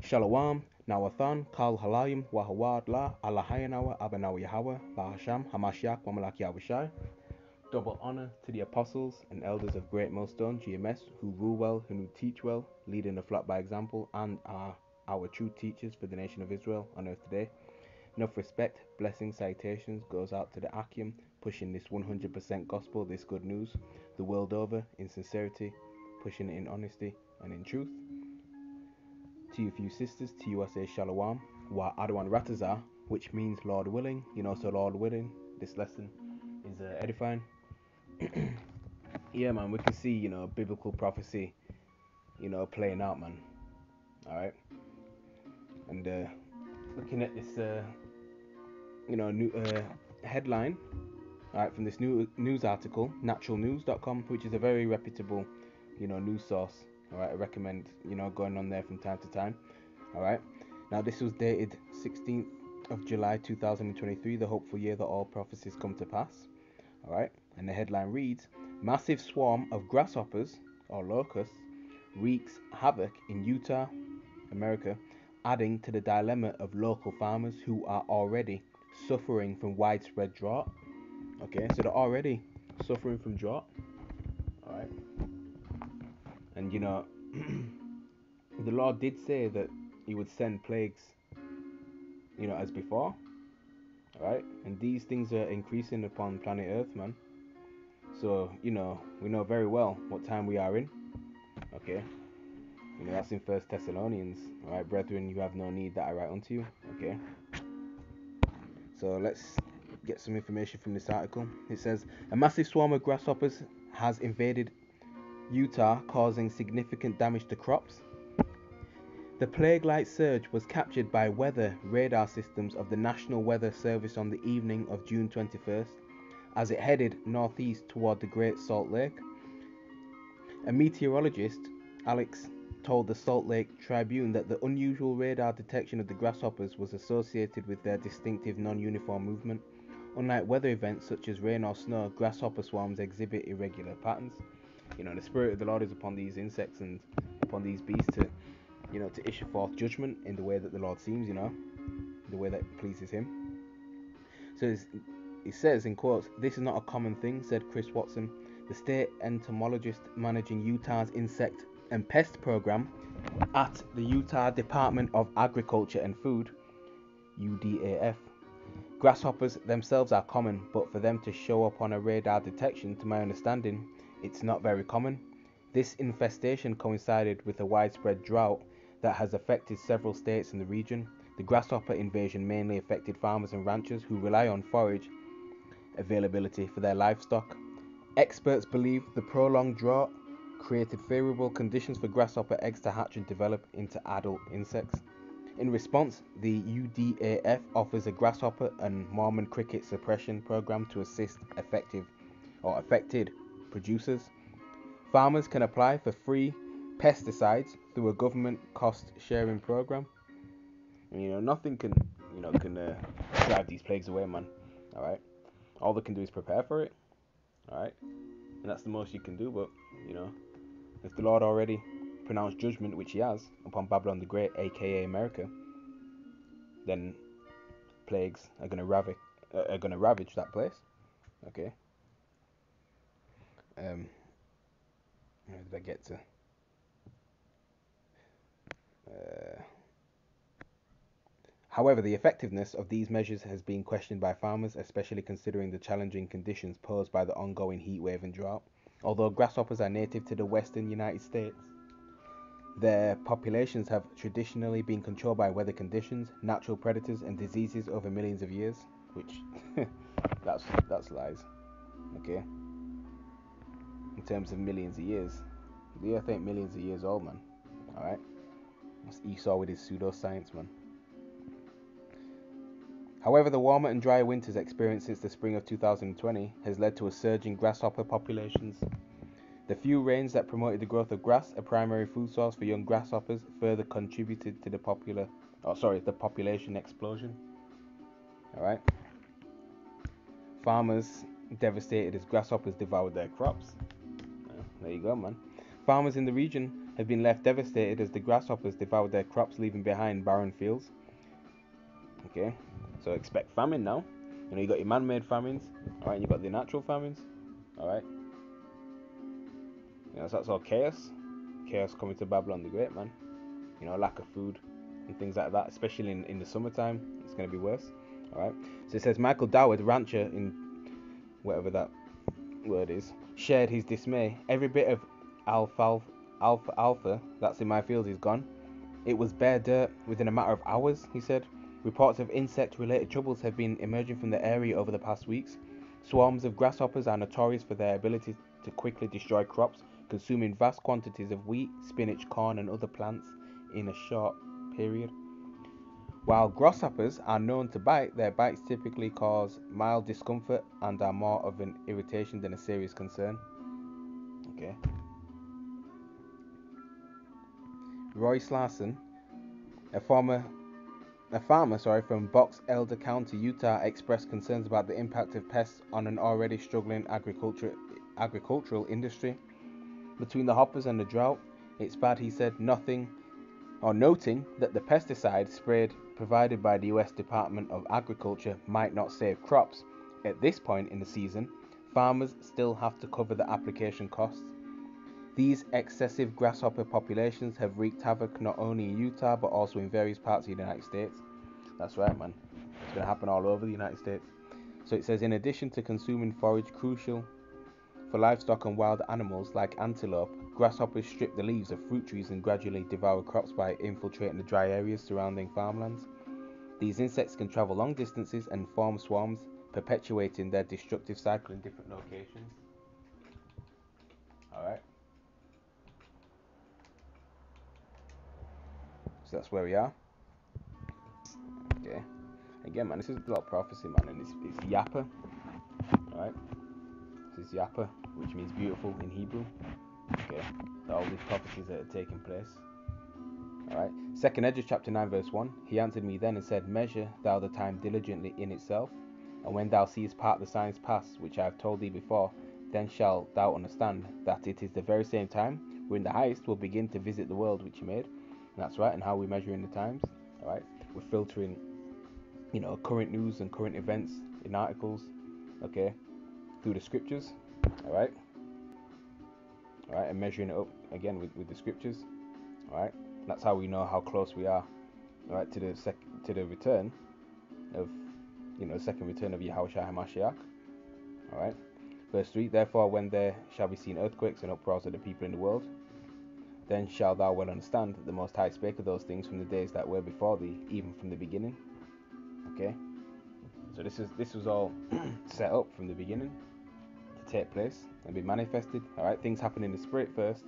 Shalom, Nawathan, Kal Halayim, Wahawad La, Allahayanawa, Abanawa Yahweh, Bahasham, Hamashiach, Wamalak Yahushai. Double honor to the apostles and elders of Great Millstone, GMS, who rule well, who teach well, leading the flock by example, and are our true teachers for the nation of Israel on earth today. Enough respect, blessings, salutations goes out to the Akim, pushing this 100% gospel, this good news, the world over, in sincerity, pushing it in honesty and in truth. To you few sisters, to you I say Shalom, Wa Adwan Ratazah, which means Lord willing. So Lord willing, this lesson is edifying. Yeah, man, we can see, biblical prophecy, playing out, man. Alright? And looking at this, new headline, alright, from this new news article, naturalnews.com, which is a very reputable, news source. Alright, I recommend, going on there from time to time. Alright? Now, this was dated 16th of July 2023, the hopeful year that all prophecies come to pass. Alright? And the headline reads, Massive swarm of grasshoppers, or locusts, wreaks havoc in Utah, America, adding to the dilemma of local farmers who are already suffering from widespread drought. Okay, so they're already suffering from drought. Alright? And the Lord did say that He would send plagues, as before. Alright? And these things are increasing upon planet Earth, man. So, we know very well what time we are in. Okay? That's in First Thessalonians. Alright, brethren, you have no need that I write unto you. Okay? So let's get some information from this article. It says, a massive swarm of grasshoppers has invaded Utah, causing significant damage to crops. The plague-like surge was captured by weather radar systems of the National Weather Service on the evening of June 21st, as it headed northeast toward the Great Salt Lake. A meteorologist, Alex, told the Salt Lake Tribune that the unusual radar detection of the grasshoppers was associated with their distinctive non-uniform movement. Unlike weather events such as rain or snow, grasshopper swarms exhibit irregular patterns. The Spirit of the Lord is upon these insects and upon these beasts to issue forth judgment in the way that the Lord seems, the way that pleases Him. So it says, in quotes, "This is not a common thing," said Chris Watson, the state entomologist managing Utah's insect and pest program at the Utah Department of Agriculture and Food, UDAF. Grasshoppers themselves are common, but for them to show up on a radar detection, to my understanding, it's not very common. This infestation coincided with a widespread drought that has affected several states in the region. The grasshopper invasion mainly affected farmers and ranchers who rely on forage availability for their livestock. Experts believe the prolonged drought created favorable conditions for grasshopper eggs to hatch and develop into adult insects. In response, the UDAF offers a grasshopper and Mormon cricket suppression program to assist affected producers. Farmers can apply for free pesticides through a government cost-sharing program. And, nothing can drive these plagues away, man. All right. All they can do is prepare for it. All right. And that's the most you can do. But if the Lord already pronounced judgment, which He has, upon Babylon the Great, aka America, then plagues are gonna ravage that place. Okay. Where did I get to? However, the effectiveness of these measures has been questioned by farmers, especially considering the challenging conditions posed by the ongoing heat wave and drought. Although grasshoppers are native to the western United States, their populations have traditionally been controlled by weather conditions, natural predators, and diseases over millions of years, which that's lies. Okay. In terms of millions of years, the Earth ain't millions of years old, man. All right. That's Esau with his pseudoscience, man. However, the warmer and drier winters experienced since the spring of 2020 has led to a surge in grasshopper populations. The few rains that promoted the growth of grass, a primary food source for young grasshoppers, further contributed to the population explosion. Alright. Farmers devastated as grasshoppers devoured their crops. There you go, man. Farmers in the region have been left devastated as the grasshoppers devoured their crops, leaving behind barren fields. Okay, so expect famine now. You know, you got your man-made famines, all right. You got the natural famines, all right. You know, so that's all chaos. Chaos coming to Babylon the Great, man. You know, lack of food and things like that, especially in the summertime. It's going to be worse, all right. So it says Michael Doward, rancher in whatever that word is, shared his dismay. Every bit of alfalfa that's in my fields is gone. It was bare dirt within a matter of hours, he said. Reports of insect-related troubles have been emerging from the area over the past weeks. Swarms of grasshoppers are notorious for their ability to quickly destroy crops, consuming vast quantities of wheat, spinach, corn, and other plants in a short period. While grasshoppers are known to bite, their bites typically cause mild discomfort and are more of an irritation than a serious concern. Okay. Roy Slarson, a farmer from Box Elder County, Utah, expressed concerns about the impact of pests on an already struggling agricultural industry. Between the hoppers and the drought, it's bad, he said, noting that the pesticide sprayed provided by the US Department of Agriculture might not save crops. At this point in the season, farmers still have to cover the application costs. These excessive grasshopper populations have wreaked havoc not only in Utah but also in various parts of the United States. That's right, man. It's going to happen all over the United States. So it says, in addition to consuming forage crucial for livestock and wild animals like antelope, grasshoppers strip the leaves of fruit trees and gradually devour crops by infiltrating the dry areas surrounding farmlands. These insects can travel long distances and form swarms, perpetuating their destructive cycle in different locations. Alright. So that's where we are. Okay. Again, man, this is a lot of prophecy, man, and it's Yappa. Alright. This is Yappa, which means beautiful in Hebrew. Okay. All these prophecies that are taking place. Alright. 2nd Esdras chapter 9 verse 1. He answered me then and said, measure thou the time diligently in itself, and when thou seest part the signs pass, which I have told thee before, then shalt thou understand that it is the very same time wherein the highest will begin to visit the world which he made. And that's right, and how we're measuring the times. Alright. We're filtering, you know, current news and current events in articles, okay, through the scriptures. Alright. Alright, and measuring it up again with the scriptures. Alright. That's how we know how close we are, right, to the return of, you know, the second return of Yahushua HaMashiach. Alright. Verse 3, therefore when there shall be seen earthquakes and uproars of the people in the world, then shalt thou well understand that the Most High spake of those things from the days that were before thee, even from the beginning. Okay. So this was all set up from the beginning to take place and be manifested. Alright, things happen in the spirit first,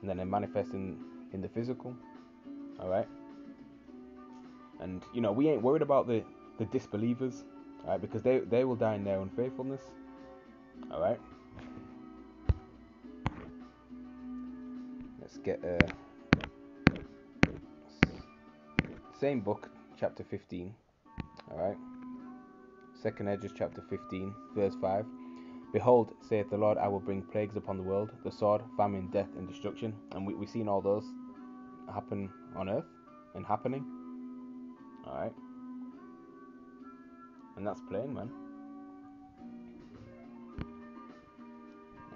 and then they manifest in the physical. Alright. And you know, we ain't worried about the disbelievers, alright, because they will die in their unfaithfulness. Alright. Let's get same book, chapter 15. Alright. 2nd Esdras chapter 15, verse 5. Behold, saith the Lord, I will bring plagues upon the world, the sword, famine, death, and destruction. And we've seen all those happen on earth and happening. Alright. And that's plain, man.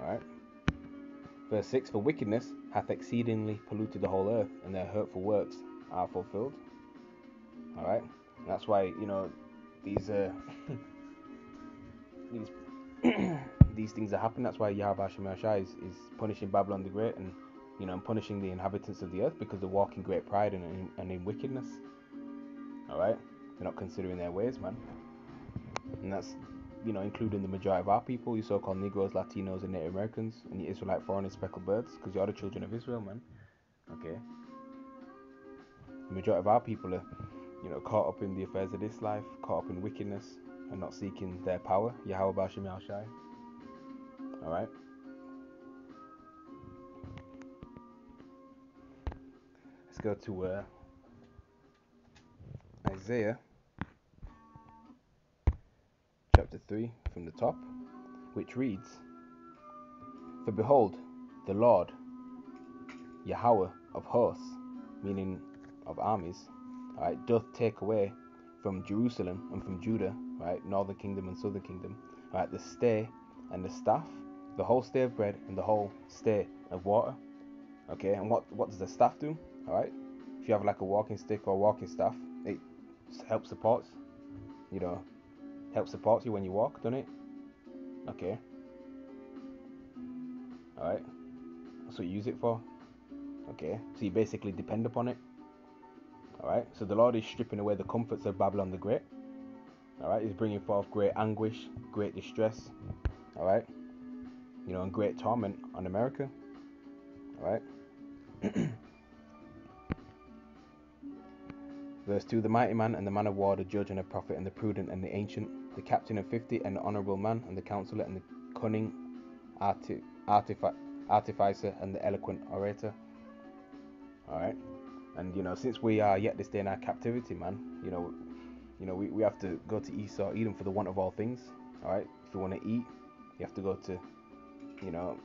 Alright. Verse 6, for wickedness hath exceedingly polluted the whole earth, and their hurtful works are fulfilled. Alright. And that's why, you know, these these things are happening. That's why Yahweh Shemashai is punishing Babylon the Great, and, you know, punishing the inhabitants of the earth, because they walk in great pride and in wickedness. Alright? They're not considering their ways, man. And that's, you know, including the majority of our people, your so-called Negroes, Latinos, and Native Americans, and the Israelite foreigners, speckled birds, because you're the children of Israel, man. Okay? The majority of our people are, you know, caught up in the affairs of this life, caught up in wickedness, and not seeking their power, Yahweh Bashem Yahshai. Alright? Let's go to Isaiah chapter 3 from the top, which reads, for behold, the Lord Yahweh of hosts, meaning of armies, alright, doth take away from Jerusalem and from Judah, right, northern kingdom and southern kingdom, right, the stay and the staff, the whole stay of bread and the whole stay of water. Okay, and what does the staff do? Alright, if you have like a walking stick or walking staff, it helps support, helps support you when you walk, doesn't it? Okay, alright, that's what you use it for. Okay, so you basically depend upon it. Alright, so the Lord is stripping away the comforts of Babylon the Great. Alright, he's bringing forth great anguish, great distress, alright, and great torment on America. Alright. Verse 2, the mighty man and the man of war, the judge and the prophet and the prudent and the ancient, the captain of 50 and the honourable man and the counselor and the cunning artificer and the eloquent orator. Alright. And since we are yet this day in our captivity, man, we have to go to Esau, Edom for the want of all things. Alright. If you want to eat, you have to go to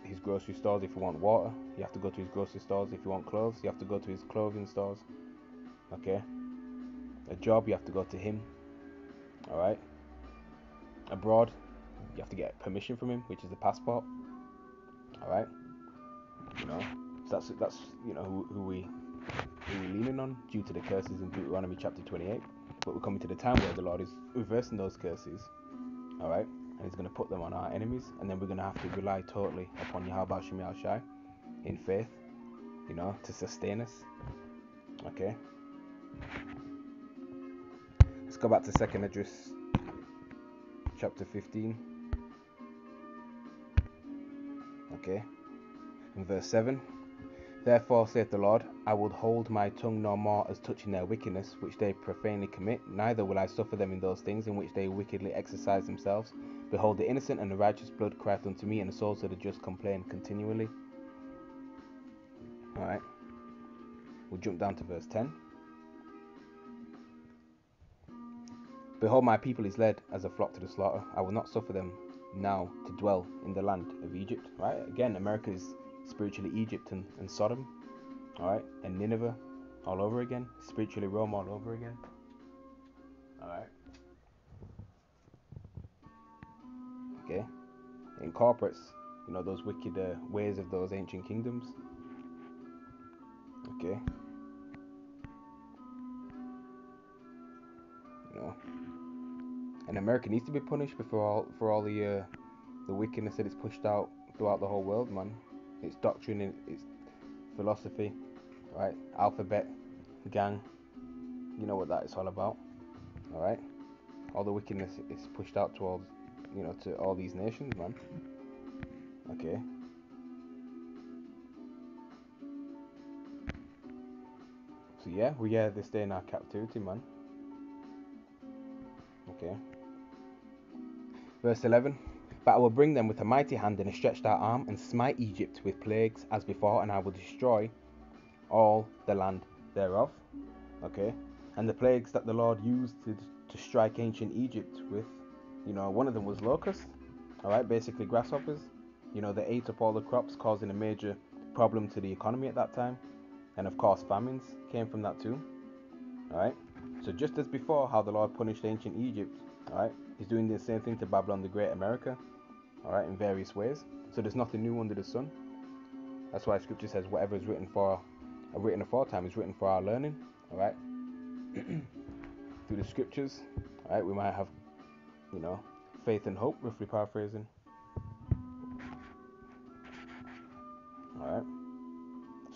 his grocery stores. If you want water, you have to go to his grocery stores. If you want clothes, you have to go to his clothing stores. Okay. A job, you have to go to him. Alright. Abroad, you have to get permission from him, which is the passport. Alright. So that's who we're leaning on due to the curses in Deuteronomy chapter 28. But we're coming to the time where the Lord is reversing those curses. Alright. And he's going to put them on our enemies, and then we're going to have to rely totally upon Yahweh Shem Shai in faith, to sustain us. Okay. Let's go back to 2nd Esdras chapter 15. Okay. In verse 7. Therefore saith the Lord, I will hold my tongue no more as touching their wickedness, which they profanely commit, neither will I suffer them in those things in which they wickedly exercise themselves. Behold, the innocent and the righteous blood crieth unto me, and the souls of the just complain continually. Alright. We'll jump down to verse 10. Behold, my people is led as a flock to the slaughter. I will not suffer them now to dwell in the land of Egypt. Right? Again, America is spiritually Egypt and Sodom. Alright? And Nineveh all over again. Spiritually Rome all over again. Alright? Okay? It incorporates, those wicked ways of those ancient kingdoms. Okay? And America needs to be punished for all the wickedness that is pushed out throughout the whole world, man. Its doctrine, its philosophy, right? Alphabet, gang, you know what that is all about, all right? All the wickedness is pushed out towards, to all these nations, man. Okay. So yeah, we are this day in our captivity, man. Okay. Verse 11. But I will bring them with a mighty hand and a stretched out arm, and smite Egypt with plagues as before, and I will destroy all the land thereof. Okay. And the plagues that the Lord used to strike ancient Egypt with, one of them was locusts. Alright, basically grasshoppers. They ate up all the crops, causing a major problem to the economy at that time. And of course famines came from that too. Alright. So just as before, how the Lord punished ancient Egypt, alright, he's doing the same thing to Babylon the Great America, alright, in various ways. So there's nothing new under the sun. That's why scripture says whatever is written aforetime is written for our learning, alright. Through the scriptures, alright, we might have, faith and hope, roughly paraphrasing. Alright.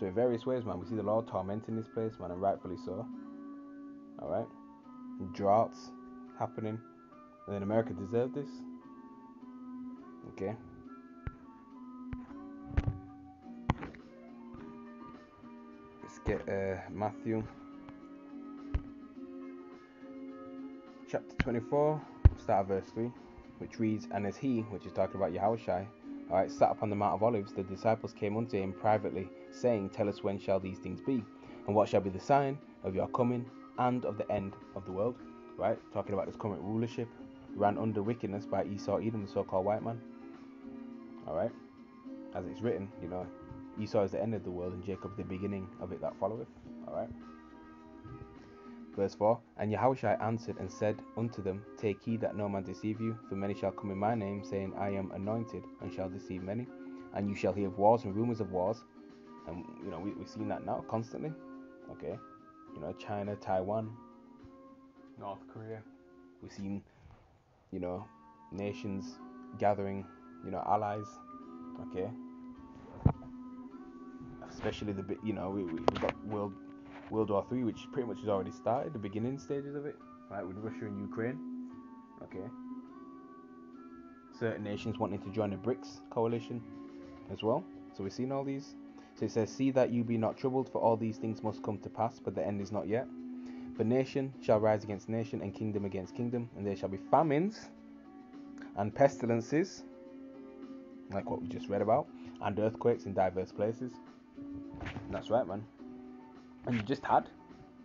So in various ways, man, we see the Lord tormenting this place, man, and rightfully so. Alright. Droughts happening. And then America deserved this. Okay. Let's get Matthew chapter 24, start at verse 3, which reads, And as he, which is talking about Yahushai, alright, sat upon the Mount of Olives, the disciples came unto him privately, saying, Tell us when shall these things be, and what shall be the sign of your coming and of the end of the world. Right, talking about this current rulership ran under wickedness by Esau, Edom, the so-called white man. Alright, as it's written, Esau is the end of the world, and Jacob the beginning of it that followeth. Alright. Verse 4. And Yahushua answered and said unto them, Take heed that no man deceive you, for many shall come in my name, saying, I am anointed, and shall deceive many. And you shall hear of wars and rumors of wars. And we've seen that now constantly. Okay. China, Taiwan, North Korea. We've seen, nations gathering, allies. Okay. Especially we've got World War III, which pretty much has already started, the beginning stages of it, right, with Russia and Ukraine. Okay. Certain nations wanting to join the BRICS coalition as well. So we've seen all these. So it says, See that you be not troubled, for all these things must come to pass, but the end is not yet. For nation shall rise against nation, and kingdom against kingdom, and there shall be famines and pestilences, like what we just read about, and earthquakes in diverse places. And that's right, man. And you just had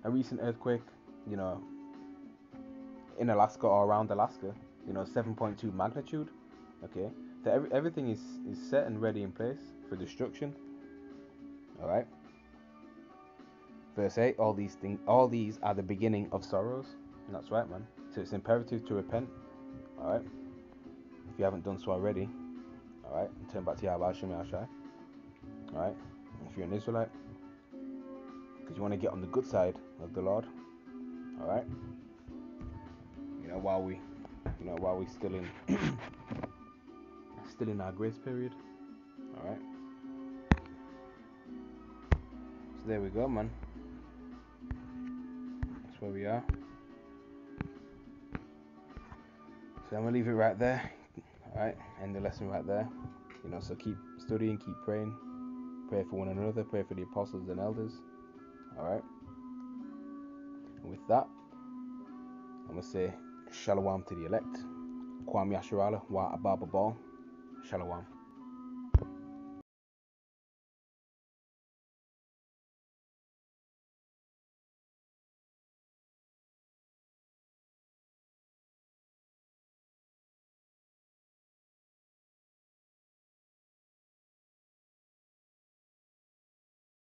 a recent earthquake, in Alaska or around Alaska, 7.2 magnitude. Okay, so everything is set and ready in place for destruction. All right. Verse 8, all these are the beginning of sorrows. And that's right, man. So it's imperative to repent. All right. If you haven't done so already, all right, and turn back to Yahweh Shem Yahshai. All right. If you're an Israelite, because you want to get on the good side of the Lord. All right. While we still in our grace period. All right. So there we go, man. That's where we are. So I'm gonna leave it right there. All right. End the lesson right there. So keep studying, keep praying, pray for one another, pray for the apostles and elders. All right. And with that, I'm gonna say shalom to the elect. Kwam Yasharala wa Ababa Ball. Shalom.